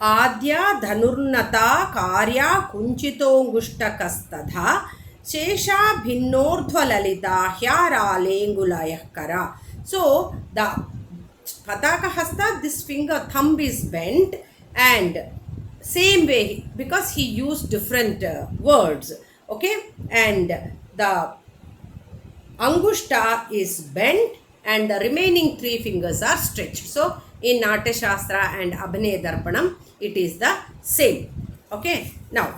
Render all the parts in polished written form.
आद्या धनुर्नता कार्या कुञ्चितोऽङ्गुष्ठकस्तथा शेषा भिन्नोर्ध्वललिता ह्यारालेङ्गुलयःकरा. So the Pataka Hasta, this finger thumb is bent, and same way because he used different words, okay, and the Angushta is bent and the remaining three fingers are stretched. So in Natya Shastra and Abhinaya Darpanam it is the same. Okay, now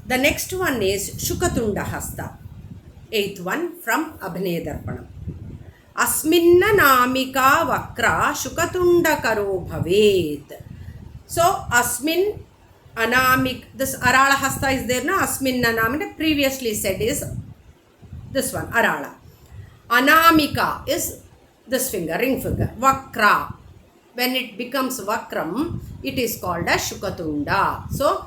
the next one is Shukatunda Hasta, eighth one from Abhinaya Darpanam. Asminna namika vakra shukatunda karo bhavet. So asmin anamik, this Arala Hasta is there na. Asmin anamika previously said is this one Arala. Anamika is this finger, ring finger. Vakra, when it becomes vakram, it is called as Shukatunda. So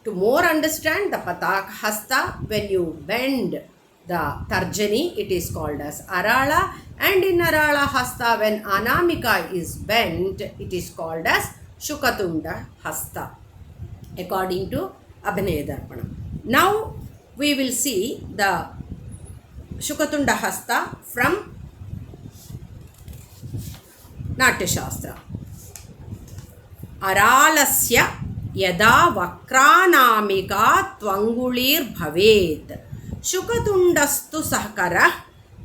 to more understand the Pataka Hasta, when you bend the Tarjani, it is called as Arala, and in Arala Hasta when Anamika is bent, it is called as Shukatunda Hasta according to Abhinaya Darpanam. Now we will see the Shukatunda Hasta from Natya Shastra. Aralasya yada vakranamika tvangulir bhavet Shukatundastu sahkara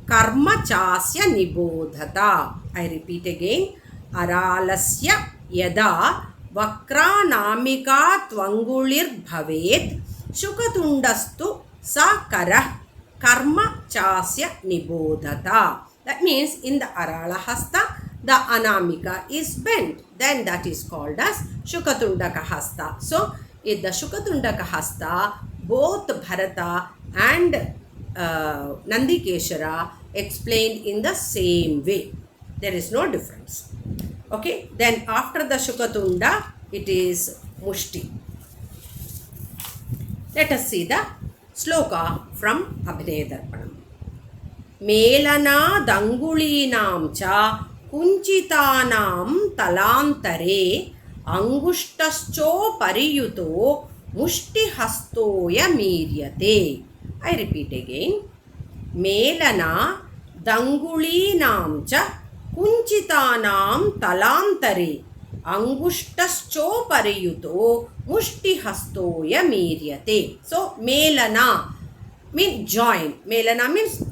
karma chasya nibodhata. I repeat again. Aralasya yada vakranamika tvangulir bhavet Shukatundastu sahkara karma chasya nibodhata. That means in the Arala Hasta, the Anamika is bent. Then that is called as Shukatundaka Hasta. So in the Shukatundaka Hasta, both Bharata and Nandikeshara explained in the same way. There is no difference. Okay. Then after the Shukatunda, it is Mushti. Let us see the sloka from Abhinaya Darpanam. Melana dangulinam cha kunchitanam talantare angushtascho pariyuto mushti hastoya miryate. I repeat again. Melana dangulinam cha kunchitanam talantare angushtascho pariyuto mushti hastoya miryate. So melana means join. Melana means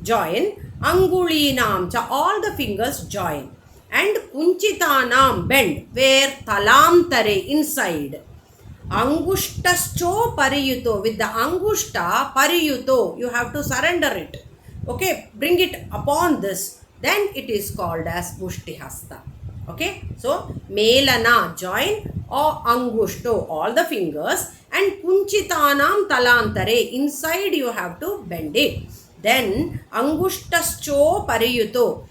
join. Angulinam cha, all the fingers join. And kunchitanam, bend, where talantare, inside. Angushtascho pariyuto, with the angushta pariyuto, you have to surrender it. Okay, bring it upon this. Then it is called as Mushti Hasta. Okay, so Melana, join, or Angushto, all the fingers, and Kunchitanam talantare, inside you have to bend it. Then Angushtascho pariyuto,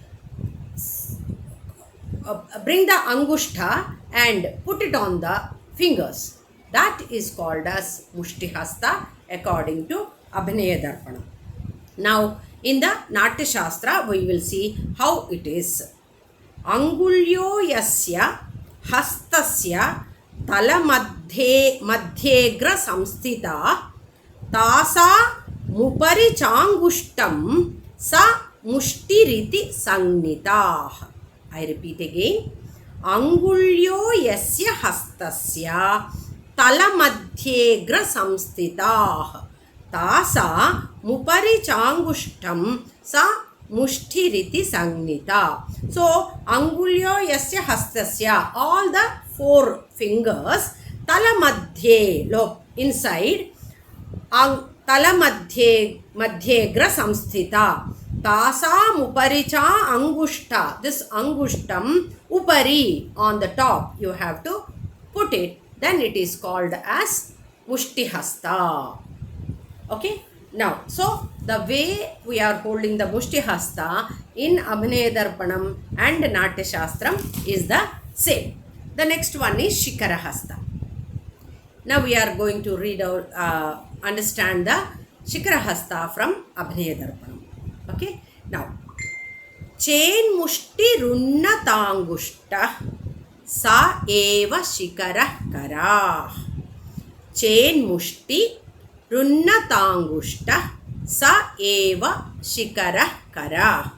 bring the Angushta and put it on the fingers. That is called as Mushti Hasta according to Abhinaya Darpanam. Now in the Natya Shastra we will see how it is. Angulyo yasya hastasya talamध्येग्र samstita tasa mupari changushtam sa mushtiriti sangnitah. I repeat again. Angulyo yasya hastasya talamধ্যेग्र samstita tasa mupari changushtam sa mushtiriti sangnita. So angulyo yasya hastasya, all the four fingers, talamadhye, inside, talamadhyegra samsthita, tasam uparicha angushta, this angushtam upari, on the top you have to put it, then it is called as Mushti Hasta. Okay. Now, so the way we are holding the Mushti Hasta in Abhinaya Darpanam and Natya Shastram is the same. The next one is Shikara Hasta. Now we are going to read out, understand the Shikara Hasta from Abhinaya Darpanam. Okay. Now, Chain Mushti Runna Tangushta सा एव शिखरः कराः. चेन्मुष्टि रुन्नताङ्गुष्टः स एव शिखरः कराः.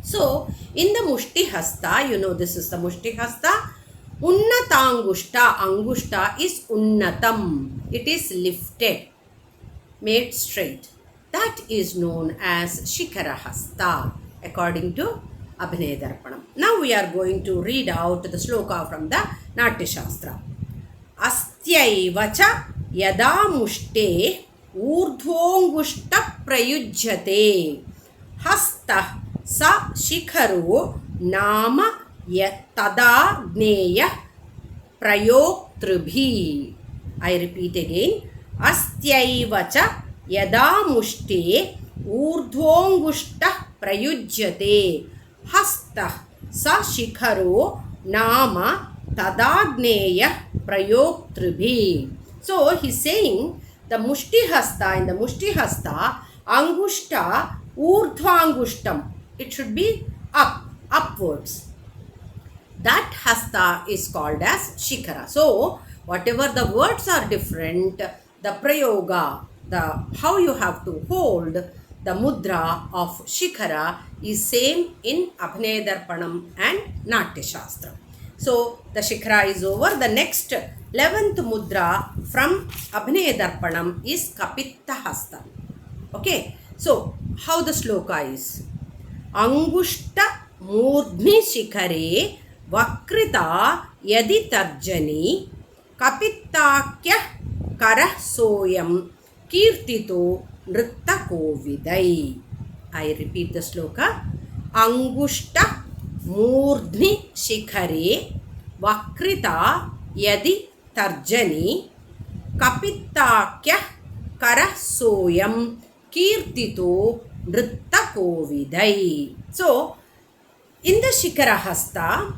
So, in the Mushti Hasta, you know this is the Mushti Hasta. Unnatangushta, Angushta is Unnatam. It is lifted, made straight. That is known as Shikara Hasta, according to Abhinaya Darpanam. Now we are going to read out the sloka from the Natya Shastra. Astyaivacha yada mushte urdhvongushta prayujyate hasta sa shikharo nama tada gneya prayoktribhi. I repeat again. Astyaivacha yada mushte urdhvongushta prayujyate hasta sa shikharo nama tadagneya prayoktribhi. So he is saying the mushti hasta, in the mushti hasta, angushta urdhvangushtam, it should be upwards. That hasta is called as shikara. So whatever the words are different, the prayoga, the how you have to hold the mudra of shikara is same in Abhinaya Darpanam and Natya Shastra. So the shikara is over. The next 11th mudra from Abhinaya Darpanam is Kapitta Hasta. Okay. So how the sloka is? Angushta murdhni shikhare vakrita yadi tarjani kapittakya karah soyam kirtito nritta kovidai. I repeat the sloka. Angushta murdhni shikhare vakrita yadi tarjani kapittakya karah soyam kirtito nritta kovidai. So in the shikara hasta,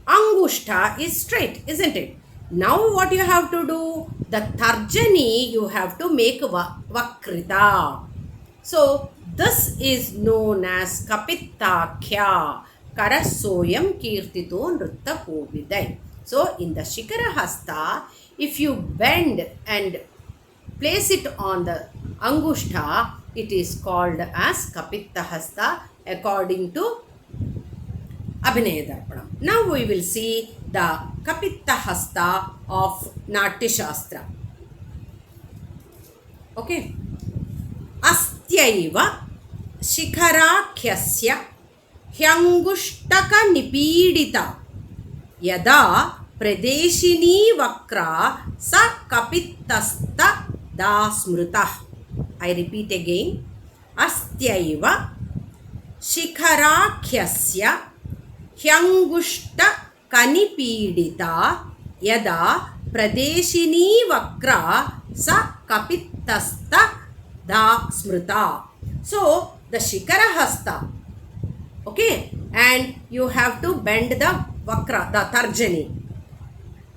angushta is straight, isn't it? Now what you have to do? The tarjani you have to make vakrita. So this is known as kapittakya karasoyam kirtito nritta kovidai. So in the shikara hasta, if you bend and place it on the angushta, it is called as Kapitta Hasta according to Abhinaya Darpanam. Now we will see the Kapitta Hasta of Natya Shastra. Okay. Astyaiva Shikharakhyasya Hyangushtaka Nipidita Yada Pradeshini Vakra Sa Kapittasta Dasmritah. I repeat again. Astyaiva Shikharakhyasya Hyangushtaka Kanipidita Yada Pradeshini Vakra Sa Kapittasta Dasmrita. So the Shikara Hasta. Okay. And you have to bend the Vakra, the Tarjani.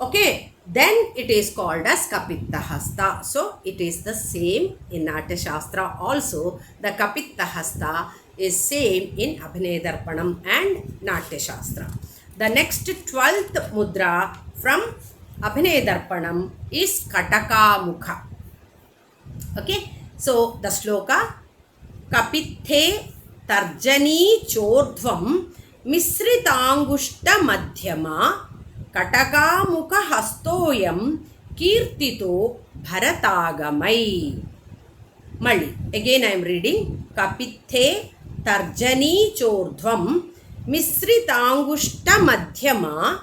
Okay. Then it is called as Kapitta Hasta. So it is the same in Natya Shastra also. The Kapitta Hasta is same in Abhinaya Darpanam and Natya Shastra. The next 12th mudra from Abhinaya Darpanam is Kataka Mukha. Okay. So the sloka Kapithe Tarjani Chordhvam Misritangushta Madhyama Katakamuka Hastoyam Kirtito Bharatagamai. Mali. Again I am reading. Kapithe Tarjani Chordhvam Misritangushta Madhyama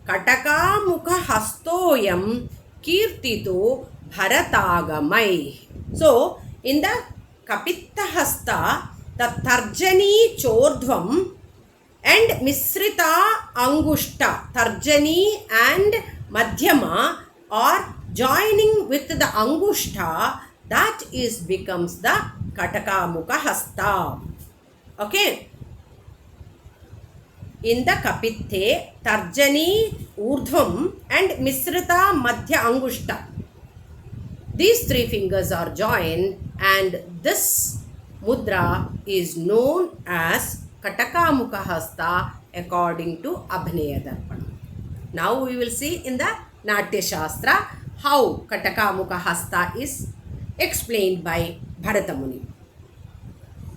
Katakamuka Hastoyam Kirtito Bharatagamai. So in the Kapitta Hasta, the Tarjani Chordhvam and Misrita Angushta, Tarjani and Madhyama are joining with the Angushta. That is becomes the Katakamuka Hasta. Okay. In the Kapithe, Tarjani Urdhvam and Misrita Madhya Angushta. These three fingers are joined and this mudra is known as Kataka Mukha Hasta according to Abhinaya Darpanam. Now we will see in the Natya Shastra how Katakāmukha Hasta is explained by Bharata Muni.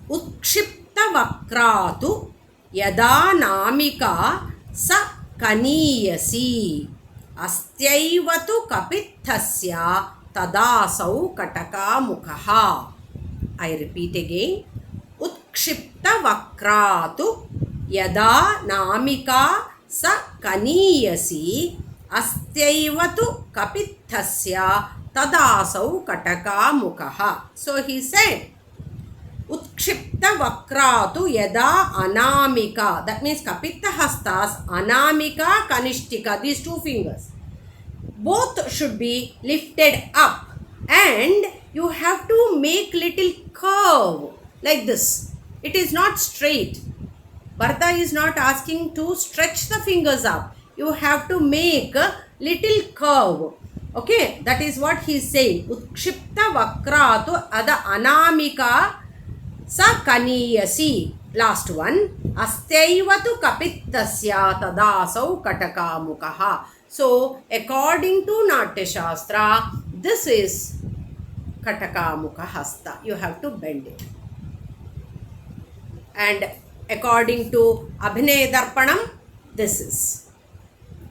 Utshipta vakratu yada namika sa kaniyasi astyayvatu kapithasya tadasau Katakāmukha. I repeat again. Utshipta vakratu yada namika sa kaniyasi astyayvatu kapithasya tadasau Katakāmukha. So he said, Utshipta vakratu yada anamika. That means Kapitha Hastas, Anamika, Kanishtika, these two fingers. Both should be lifted up and you have to make little curve like this. It is not straight. Bharata is not asking to stretch the fingers up. You have to make a little curve. Okay, that is what he is saying. Utshipta vakratu ada anamika sa kaniyasi. Last one. Astyayvatu kapithasya tadasau Katakāmukha. So, according to Natya Shastra, this is Katakāmukha Hasta. You have to bend it. And according to Abhinaya Darpanam, this is.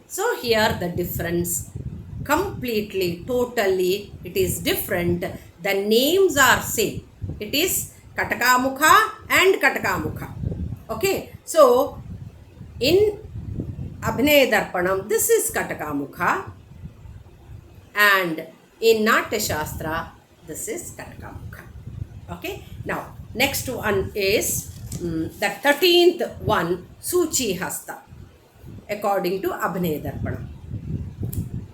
So, here the difference completely, totally, it is different. The names are same. It is Katakāmukha and Katakāmukha. Okay. So, in Abhinaya Darpanam, this is Katakāmukha, and in Natya Shastra, this is Katakāmukha. Okay. Now, next one is the 13th one, Suchi Hasta, according to Abhinaya Darpanam.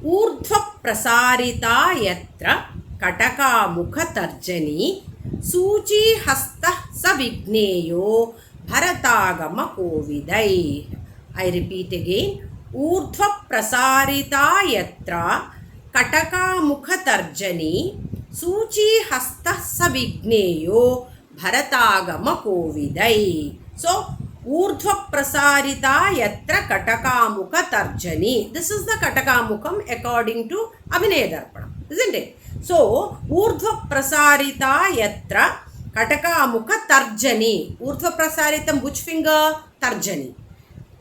Urdhva prasarita yatra Katakāmukha tarjani Suchi hasta savigneyo Bharatagama kovidai. I repeat again. Urdhva prasarita yatra Katakāmukha tarjani Suchi hasta savigneyo Bharatagama kovidai. So, Urdhva prasarita yatra Katakāmukha tarjani. This is the Katakāmukham according to Abhinaya Darpanam, isn't it? So, Urdhva prasarita yatra Katakāmukha tarjani. Urdhva prasaritam, which finger? Tarjani.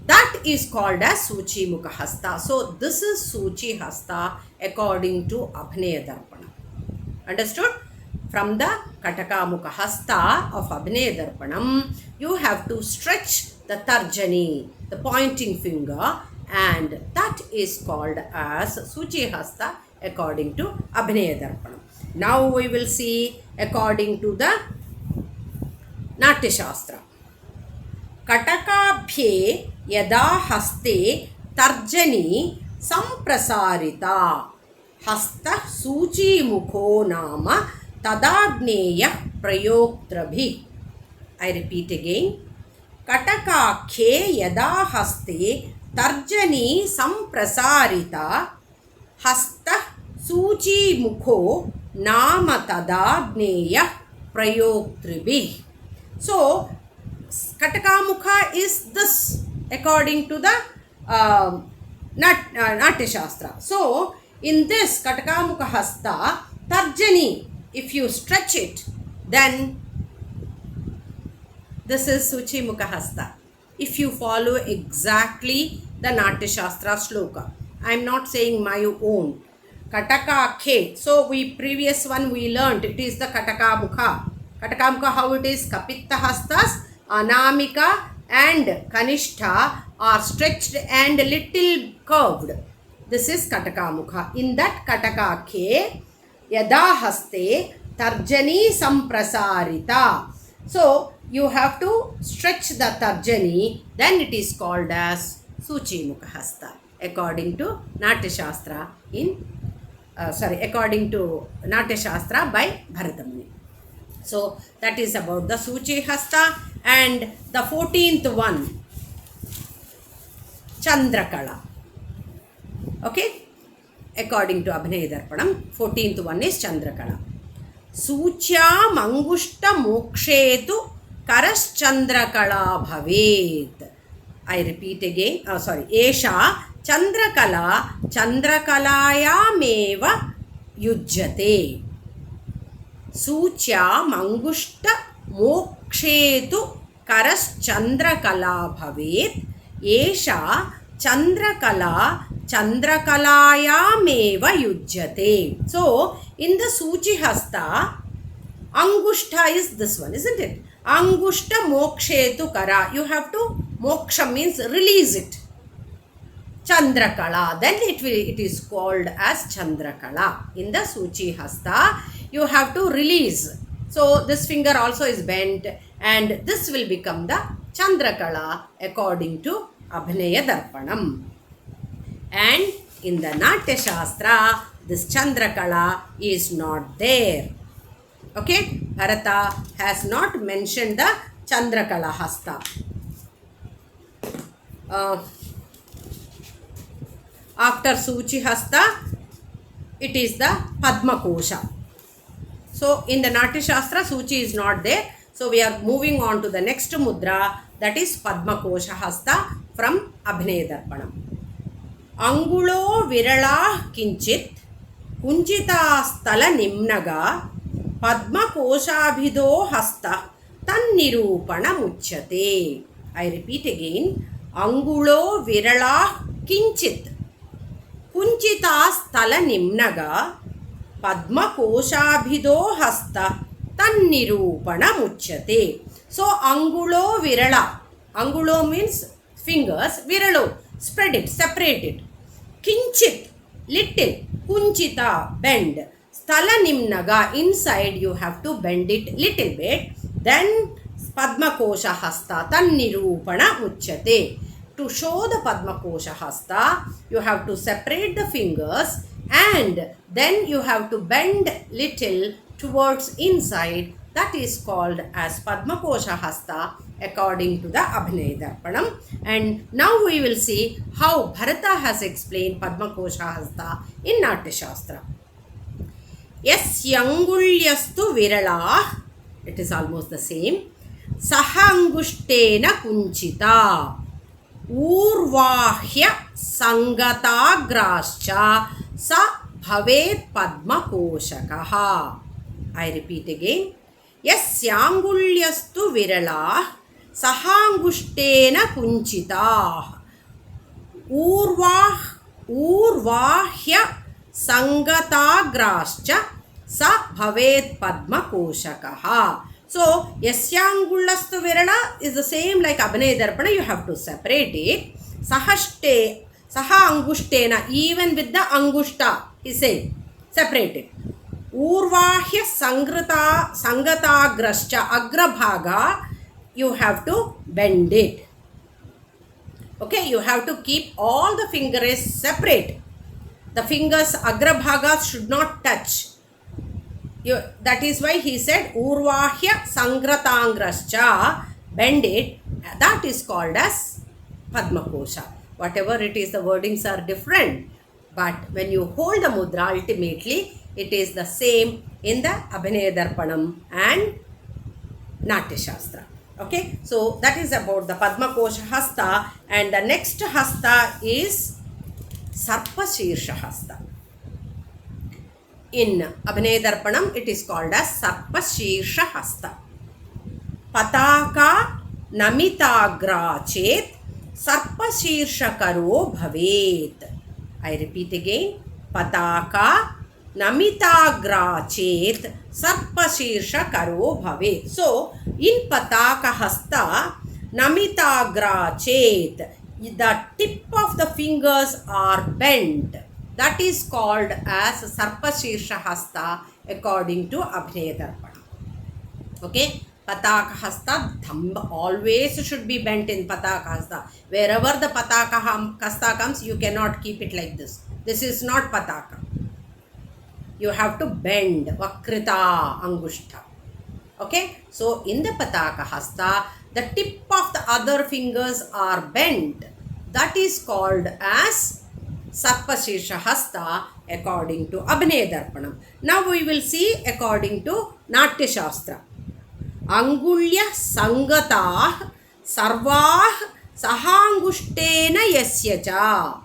That is called as Suchi Mukha Hasta. So, this is Suchi Hasta according to Abhinaya Darpanam. Understood? From the Katakāmukha Hasta of Abhinaya Darpanam, you have to stretch the tarjani, the pointing finger, and that is called as Suchi Hasta according to Abhinaya Darpanam. Now we will see according to the Natya Shastra. Katakabhye yada haste tarjani samprasarita hasta suchi mukho nama tadagneya prayoktrabhi. I repeat again. Katakakhe yada haste tarjani samprasarita hasta suchi mukho nama tadagneya prayoktrabhi. So, Katakāmukha is this according to the Natya Shastra. So, in this Katakāmukha Hasta, tarjani, if you stretch it, then this is Suchi Mukha Hasta. If you follow exactly the Natya Shastra sloka, I am not saying my own. Katakakhe. So, previous one we learnt, it is the Katakāmukha. Katakāmukha, how it is? Kapitha Hastas, Anamika and Kanishtha are stretched and little curved. This is Katakāmukha. In that Katakakhe, Yada Haste, Tarjani Samprasarita. So, you have to stretch the Tarjani, then it is called as Suchi Mukha Hasta according to Natya Shastra according to Natya Shastra by Bharata Muni. So, that is about the Suchi Hasta. And the 14th one, Chandrakala. Okay? According to Abhinaya Darpanam, 14th one is Chandrakala. Suchya mangushta mokshetu karas Chandrakala bhavet. I repeat again. Esha Chandrakala चंद्रकलायामेव युज्यते सूच्याम् अंगुष्ठ मोक्षेतु करश्चंद्रकला भवेत् एषा चंद्रकला चंद्रकलायामेव युज्यते. So in the Suchihasta, Angushta is this one, isn't it? Angushta mokshetu kara. You have to, moksha means release it. Chandrakala, then it is called as Chandrakala. In the Suchihasta, you have to release. So this finger also is bent and this will become the Chandrakala according to Abhinaya Darpanam. And in the Natya Shastra, this Chandrakala is not there. Okay, Bharata has not mentioned the Chandrakala Hasta. After Suchi Hasta, it is the Padma Kosha. So in the Natya Shastra, Suchi is not there. So we are moving on to the next mudra, that is Padma Kosha Hasta from Abhinaya Darpanam. Angulo virala kinchit kunjita stala nimnaga Padma Koshabhido hasta tannirupana muchyate. I repeat again. Angulo virala kinchit kunjita stala nimnaga Padma Koshabhido hasta tannirupana muchyate. So Angulo virala. Angulo means fingers. Viralo, spread it, separate it. Kinchit, little. Kunchita, bend. Sthala nimnaga, inside you have to bend it little bit. Then Padma Kosha hasta tannirupana muchyate. To show the Padma Kosha hasta, you have to separate the fingers and then you have to bend little towards inside. That is called as Padma Kosha hasta according to the Abhinaya Darpanam. And now we will see how Bharata has explained Padma Kosha hasta in Natya Shastra. Yasyangulyastu virala, it is almost the same. Sahangushtena kunchita urvahya sangatagrascha sa bhavet Padma Koshakaha. I repeat again. Yasyangulyastu virala sahangushtena kunchita urvahya sangatagrascha sa bhavet Padma Koshakaha. So yasyangulastu virala is the same like Abhinaya Darpana. You have to separate it. Saha angushtena, even with the angushta, he said, separate it. Urvahya sangatagrascha, agrabhaga, you have to bend it. Okay, you have to keep all the fingers separate. The fingers, agrabhagas should not touch. That is why he said urvahya sangratangrascha, bend it. That is called as Padma Kosha. Whatever it is, the wordings are different. But when you hold the mudra, ultimately it is the same in the Abhinaya Darpanam and Natya Shastra. Okay, so that is about the Padma Kosha hasta. And the next hasta is Sarpa Shirsha hasta. In Abhinaya Darpanam, it is called as Sarpa Shirsha hasta. Pataka namitagra chet Sarpa Shirsha karo bhavet. I repeat again. Pataka namitagra chet Sarpa Shirsha karo bhavet. So in Pataka hasta, namitagra chet, the tip of the fingers are bent. That is called as Sarpa Shirsha hasta according to Abhinaya Darpana. Okay, Pataka hasta, thumb always should be bent in Pataka hasta. Wherever the Pataka hasta comes, you cannot keep it like this. This is not Pataka. You have to bend, Vakrita Angushta. Okay, so in the Pataka hasta, the tip of the other fingers are bent. That is called as Sarpa Shirsha hasta according to Abhinaya Darpanam. Now we will see according to Natya Shastra. Angulya sangatah sarvah sahangushtena yasya cha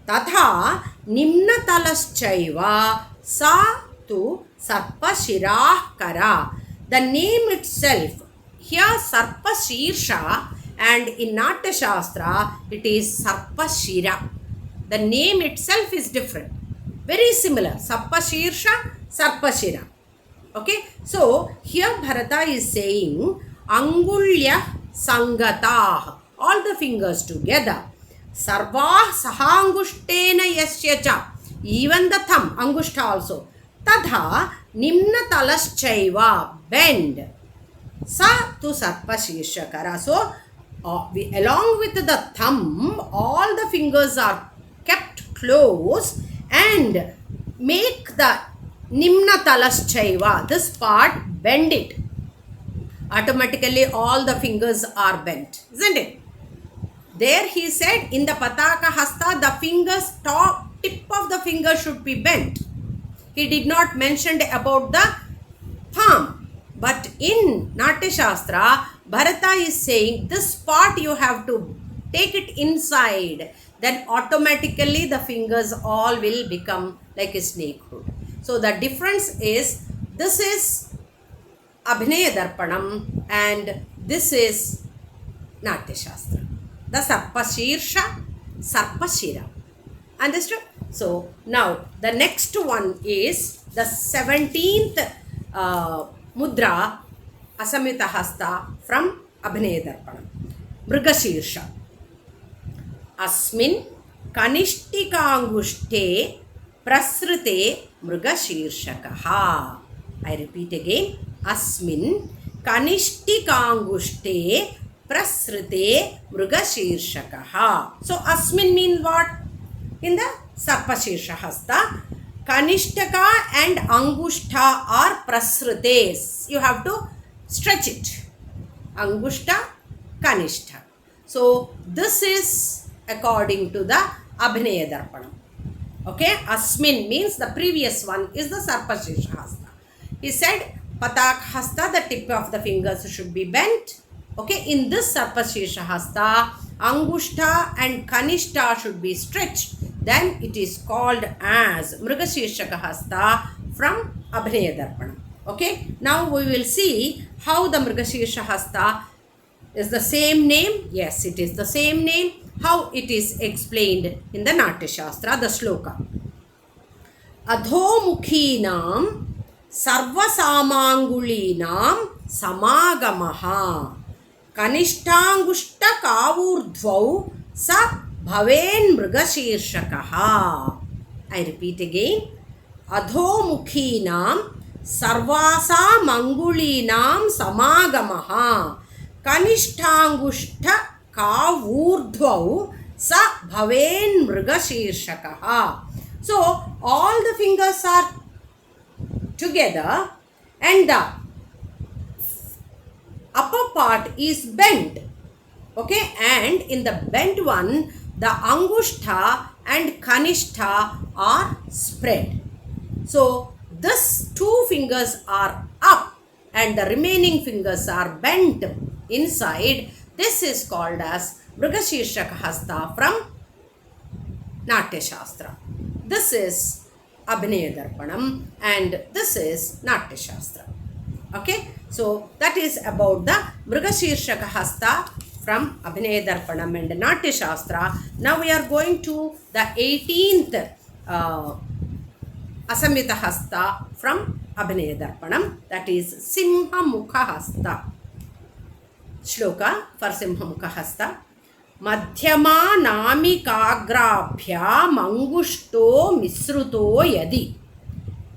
तथा निम्नतलश्चैव सा तु सर्पशिराः करा. The name itself, here Sarpashirsha, and in Natya Shastra it is Sarpashira. The name itself is different. Very similar. Sarpashirsha, Sarpashira. Okay. So here Bharata is saying Angulya Sangatah. All the fingers together. Sarvah Sahangushtena Yasyacha. Even the thumb, Angushta also. Tadha Nimna Talaschaiva. Bend. Sa tu Sarpashirshakara. So along with the thumb, all the fingers are kept close and make the Nimna Talaschaiva, this part, bend it. Automatically all the fingers are bent, isn't it? There he said in the Pataka Hasta, the fingers, tip of the finger should be bent. He did not mention about the palm. But in Natya Shastra, Bharata is saying this part you have to take it inside. Then automatically the fingers all will become like a snake hood. So the difference is, this is Abhinaya Darpanam and this is Natya Shastra. The Sarpashirsha, Sarpashira. Understood? So now the next one is the 17th Mudra Asamyuta Hasta from Abhinaya Darpanam. Mrigashirsha. Asmin Kanishtikangushte Prasrute Mrigashirshakaha. I repeat again. Asmin Kanishtikangushte Prasrute Mrigashirshakaha. So Asmin means what? In the Sarpashirsha Hasta, Kanishtaka and Angushta are Prasrutes. You have to stretch it. Angushta, Kanishta. So this is according to the Abhinaya Darpanam. Okay, Asmin means the previous one is the Sarpashirsha Hasta. He said Patak Hasta, the tip of the fingers should be bent. Okay, in this Sarpashirsha Hasta, Angushta and Kanishta should be stretched. Then it is called as Mrigashirshaka Hasta from Abhinaya Darpanam. Okay, now we will see how the Mrigashirsha Hasta is the same name. Yes, it is the same name. How it is explained in the Natya Shastra, the sloka. Adhomukhinam Sarvasamangulinam Samagamaha Kanishtangushta Kavurdhvau Sa Bhaven Mrigashirshakaha. I repeat again. Adhomukhinam Sarvasamangulinam Samagamaha Kanishtangushta Kavurdhvau Sa Bhaven Mrigashirshakaha. So all the fingers are together and the upper part is bent. Okay, and in the bent one, the Angushta and Kanishta are spread. So these two fingers are up and the remaining fingers are bent inside. This is called as Mrigashirshaka Hasta from Natya Shastra. This is Abhinaya Darpanam and this is Natya Shastra. Okay, so that is about the Mrigashirshaka Hasta from Abhinaya Darpanam and Natya Shastra. Now we are going to the 18th Asamyuta Hasta from Abhinaya Darpanam, that is Simha Mukha Hasta. Shloka for Simha Mukha Hasta. Madhyama namikagrabhya mangushto misruto yadi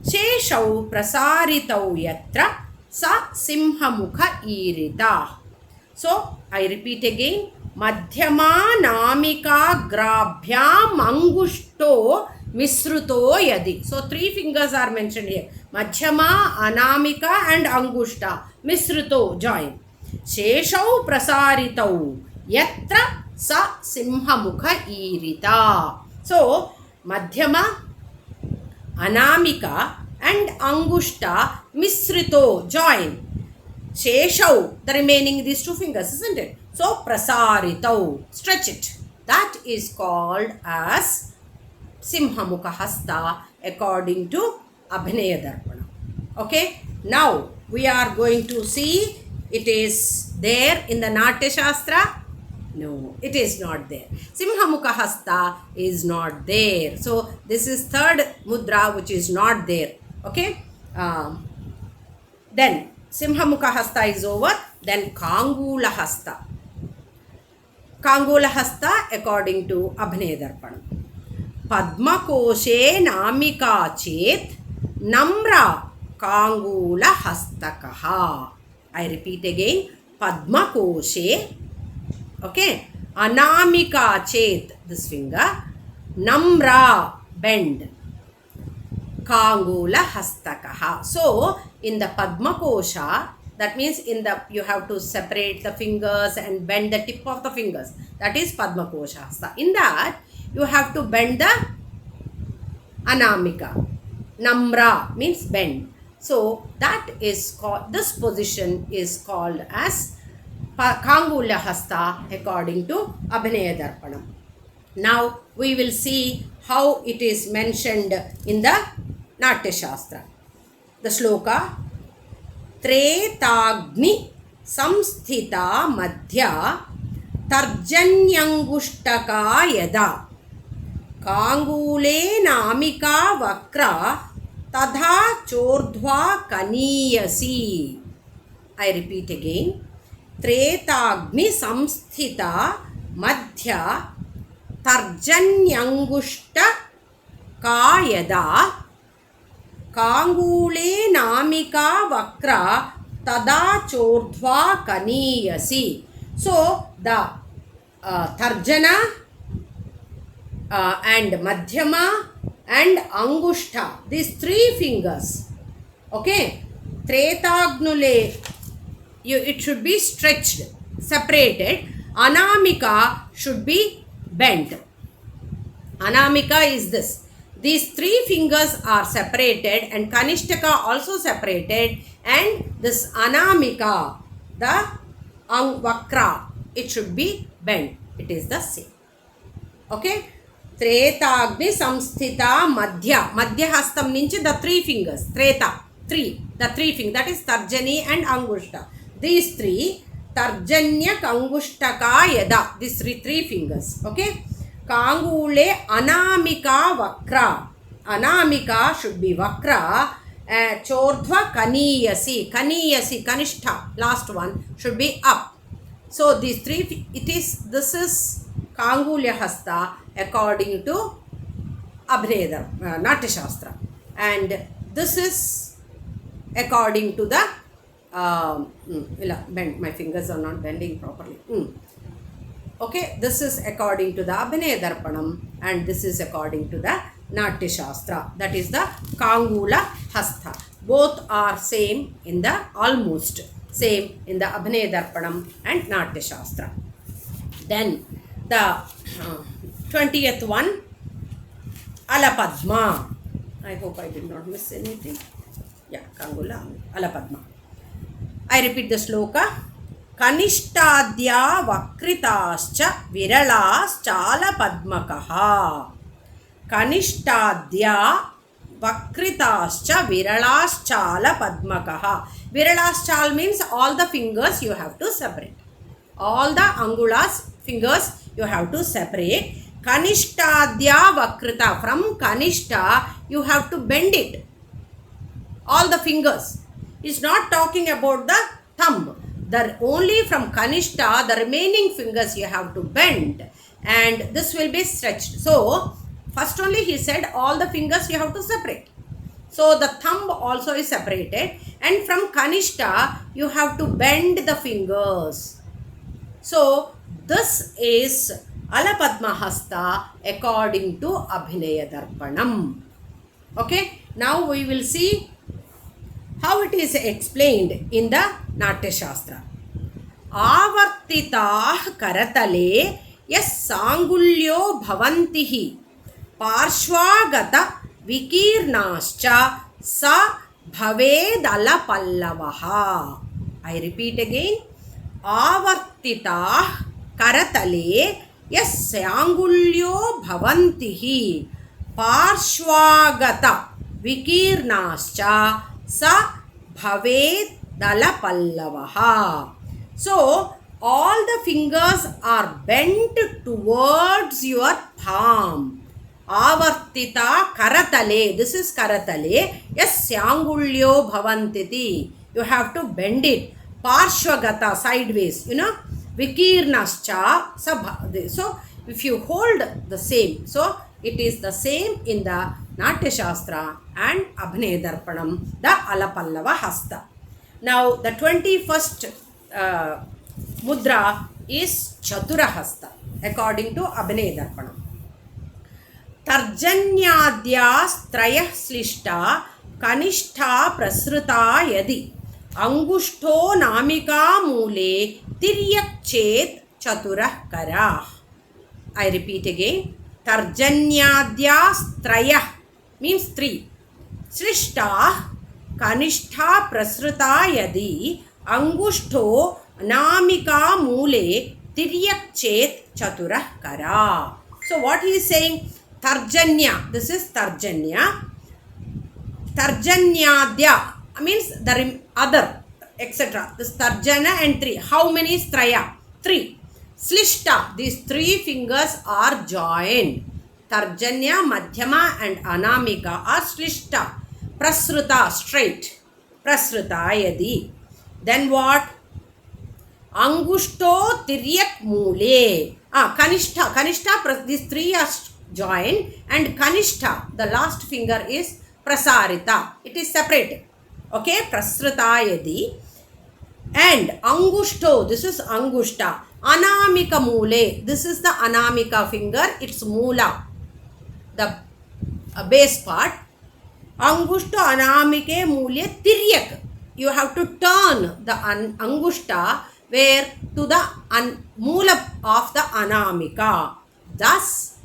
sheshau prasaritau yatra sa simha mukha irita. So I repeat again. Madhyama namikagrabhya mangushto misruto yadi. So three fingers are mentioned here. Madhyama, Anamika and Angushta. Misruto, join. Sheshau prasaritau yatra sa simha mukha irita. So Madhyama, Anamika and Angushta misrito, join. Sheshau, the remaining these two fingers, isn't it? So prasaritau, stretch it. That is called as Simhamukha Hasta according to Abhinaya Darpanam. Okay, now we are going to see it is there in the Natya Shastra. No, it is not there. Simhamukha Hasta is not there. So this is third mudra which is not there. Okay. Then Simhamukha Hasta is over. Then Kangula Hasta. Kangula Hasta according to Abhinaya Darpanam. Padma Koshe Namika Chet Namra Kangula Hastakaha. I repeat again. Padma Koshe. Okay. Anamika Chet, this finger. Namra, bend. Kangula Hastakaha. So, in the Padma Kosha, that means in the you have to separate the fingers and bend the tip of the fingers. That is Padma Kosha Hasta. In that, you have to bend the Anamika. Namra means bend. So, that is called, this position is called as Kangula Hasta according to Abhinaya Darpanam. Now we will see how it is mentioned in the Natya Shastra. The sloka Tretagni Samsthita Madhya Tarjanyangushtaka Yada Kangule Namika Vakra Tadha Chordhva Kaniyasi. I repeat again. Tretagni samsthita madhya tarjanyangushta kayada kangule namika vakra tada chordhva kaniyasi. So the tarjana and madhyama and angushta, these three fingers, okay, tretagnule, it should be stretched, separated. Anamika should be bent. Anamika is this. These three fingers are separated and Kanishtaka also separated, and this Anamika, the Vakra, it should be bent. It is the same. Okay. Tretagni samsthita madhya. Madhya hastam nunchi the three fingers. Treta. Three. The three fingers. That is Tarjani and Angushta. These three. Tarjanya Kangushtaka Yada. These three fingers. Okay. Kangule Anamika Vakra. Anamika should be Vakra. Chordhva Kaniyasi. Kaniyasi. Kanishta. Last one should be up. So these three. This is Kangulya Hasta according to Abhinaya Natya Shastra, and this is according to the bend. My fingers are not bending properly. Okay, this is according to the Abhinaya Darpanam, and this is according to the Natya Shastra. That is the Kangula Hasta. Both are same in the almost same in the Abhinaya Darpanam and Natya Shastra. Then the 20th one, Alapadma. I hope I did not miss anything. Yeah, Kangula, Alapadma. I repeat the sloka. Kanishtadya vakritascha viralaschala padmakaha. Kanishtadya vakritascha viralaschala padmakaha. Viralaschal means all the fingers you have to separate. All the angulas fingers you have to separate. Kanishtadya vakrita. From Kanishta you have to bend it. All the fingers. It's not talking about the thumb. Only from Kanishta, the remaining fingers you have to bend, and this will be stretched. So, first only he said all the fingers you have to separate. So, the thumb also is separated, and from Kanishta, you have to bend the fingers. So, this is Alapadma Hasta according to Abhinaya Darpanam. Okay, now we will see how it is explained in the Natya Shastra. Avartitah karatale yas sangulyo bhavantihi parshvagata vikirnascha sa bhavedala pallavaha. I repeat again. Avartitah karatale yas sangulyo bhavantihi parshvagata vikirnascha sa bhavet dalapallavaha. So all the fingers are bent towards your palm. Avartita karatale, this is karatale, yes syangulyo bhavantiti, you have to bend it. Parshvagata, sideways, you know. Vikirnascha, so if you hold the same, so it is the same in the Natya Shastra and Abhinaya Darpanam, the Alapallava Hasta. Now the 21st mudra is Chatura Hasta according to Abhinaya Darpanam. Tarjanyadyas slishta kanishta prasruta yadi अंगुष्ठो नामिका मूले तिर्यक चेत चतुरः करः. I repeat again. Tarjanyadyas means three. Srishta kanishta prasruta yadi angushto namika mule tiryak chet chaturah kara. So what he is saying? Tarjanya. This is Tarjanya. Tarjanyadya means the other, etc. This Tarjana and three. How many is Traya? Three. Slishta. These three fingers are joined. Tarjanya, Madhyama and Anamika are Slishta. Prasruta, straight. Prasruta yadi. Then what? Angushto Tiryak Mule. Kanishta. Kanishta, these three are joined. And Kanishta, the last finger is Prasarita. It is separated. Okay, prasruta yadi. And angushto, this is angushta. Anamika mule, this is the anamika finger, it's mula, the base part. Angushto anamike mule tiryak. You have to turn the angushta where to the mula of the anamika. Thus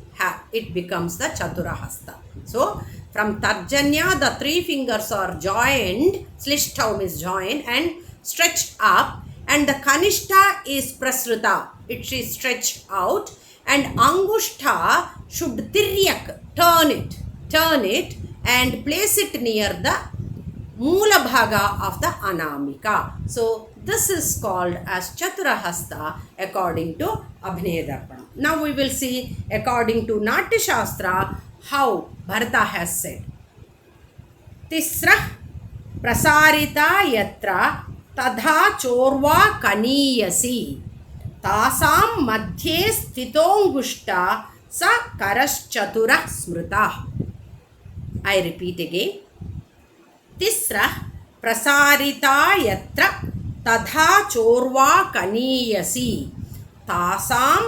it becomes the Chaturahasta. So from Tarjanya, the three fingers are joined, Slishta is joined and stretched up, and the Kanishta is Prasruta, it is stretched out, and Angushta should Tiryak, turn it and place it near the Mula Bhaga of the Anamika. So this is called as Chaturahasta according to Abhinaya Darpanam. Now we will see according to Natya Shastra how Bharata has said. Tisra prasarita yatra tadha chorva kaniyasi tasam madhye sthitongushta sa karaschatura smrita. I repeat again. Tisra prasarita yatra tadha chorva kaniyasi tasam